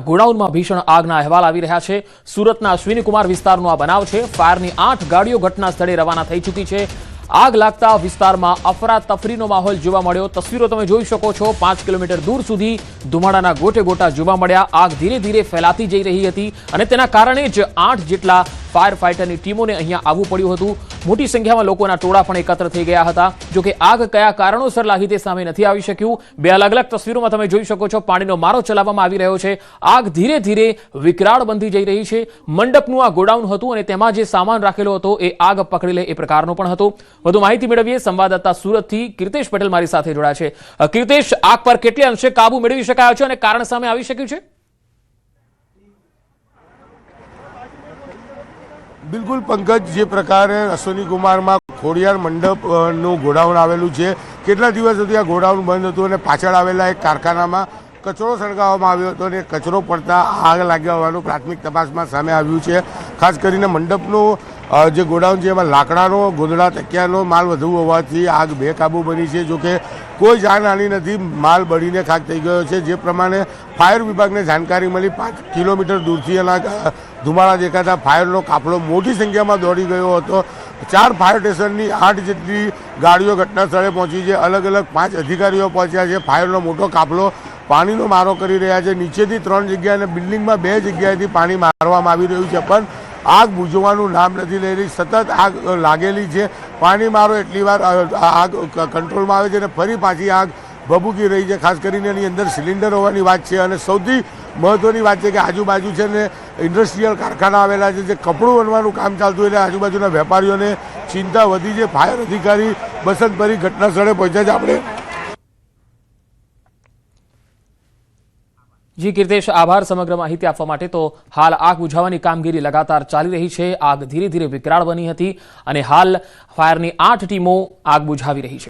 ગોડાઉનમાં ભીષણ આગના અહેવાલ આવી રહ્યા છે। સુરતના અશ્વિનીકુમાર વિસ્તારનો આ બનાવ છે। ફાયરની 8 ગાડીઓ ઘટના સ્થળે રવાના થઈ ચૂકી છે। આગ લાગતા વિસ્તારમાં અફરાતફરીનો માહોલ જોવા મળ્યો। તસવીરો તમે જોઈ શકો છો। 5 કિલોમીટર દૂર સુધી ધુમાડાના ગોટે ગોટા જોવા મળ્યા। આગ ધીરે ધીરે ફેલાતી જઈ રહી હતી અને તેના કારણે જ 8 જેટલા ફાયર ફાઇટરની ટીમોને અહીંયા આવવું પડ્યું હતું। મોટી સંખ્યામાં લોકોના ટોળા પણ એકત્ર થઈ ગયા હતા। જો કે આગ કયા કારણોસર લાગી તે સામે નથી આવી શક્યું। બે અલગ અલગ તસવીરોમાં તમે જોઈ શકો છો। પાણીનો મારો ચલાવવામાં આવી રહ્યો છે। આગ ધીરે ધીરે વિકરાળ બનતી જઈ રહી છે। મંડપનું આ ગોડાઉન હતું અને તેમાં જે સામાન રાખેલો હતો એ આગ પકડી લે એ પ્રકારનો પણ હતો। વધુ માહિતી મેળવીએ સંવાદદાતા સુરતથી કીર્તેશ પટેલ મારી સાથે જોડાયા છે। કીર્તેશ, આગ પર કેટલે અંશે કાબુ મેળવી શકાયો છે અને કારણ સામે આવી શક્યું છે? બિલકુલ પંકજ, જે પ્રકારે અશ્વિનીકુમારમાં ખોડિયાર મંડપનું ગોડાઉન આવેલું છે, કેટલા દિવસ સુધી આ ગોડાઉન બંધ હતું અને પાછળ આવેલા એક કારખાનામાં કચરો સળગાવવામાં આવ્યો હતો અને કચરો પડતા આગ લાગ્યા હોવાનું પ્રાથમિક તપાસમાં સામે આવ્યું છે। ખાસ કરીને મંડપનું જે ગોડાઉન છે એમાં લાકડાનો, ગોદડા, તકિયાનો માલ વધુ હોવાથી આગ બેકાબૂ બની છે। જોકે કોઈ જાનહાનિ નથી, માલ બળીને ખાક થઈ ગયો છે। જે પ્રમાણે ફાયર વિભાગને જાણકારી મળી, 5 કિલોમીટર દૂરથી એના ધુમાડા દેખાતા ફાયરનો કાફલો મોટી સંખ્યામાં દોડી ગયો હતો। 4 ફાયર સ્ટેશનની 8 જેટલી ગાડીઓ ઘટના સ્થળે પહોંચી છે। અલગ અલગ 5 અધિકારીઓ પહોંચ્યા છે। ફાયરનો મોટો કાફલો પાણીનો મારો કરી રહ્યા છે। નીચેથી 3 જગ્યાએ અને બિલ્ડિંગમાં 2 જગ્યાએથી પાણી મારવામાં આવી રહ્યું છે, પણ આગ બુઝવાનું નામ નથી લઈ રહી। સતત આગ લાગેલી છે। પાણી મારો એટલી વાર આગ કંટ્રોલમાં આવે છે અને ફરી પાછી આગ ભભૂકી રહી છે। ખાસ કરીને એની અંદર સિલિન્ડર હોવાની વાત છે અને સૌથી મહત્વની વાત છે કે આજુબાજુ છે ને ઇન્ડસ્ટ્રીયલ કારખાના આવેલા છે, જે કપડું બનવાનું કામ ચાલતું એટલે આજુબાજુના વેપારીઓને ચિંતા વધી છે। ફાયર અધિકારી બસંત પરી ઘટના સ્થળે પહોંચ્યા છે। આપણે જી કીર્તેશ, આભાર સમગ્ર માહિતી આપવા માટે। તો હાલ આગ બુઝાવવાની કામગીરી લગાતાર ચાલી રહી છે। આગ ધીરે ધીરે વિકરાળ બની હતી અને હાલ ફાયરની 8 ટીમો આગ બુઝાવી રહી છે।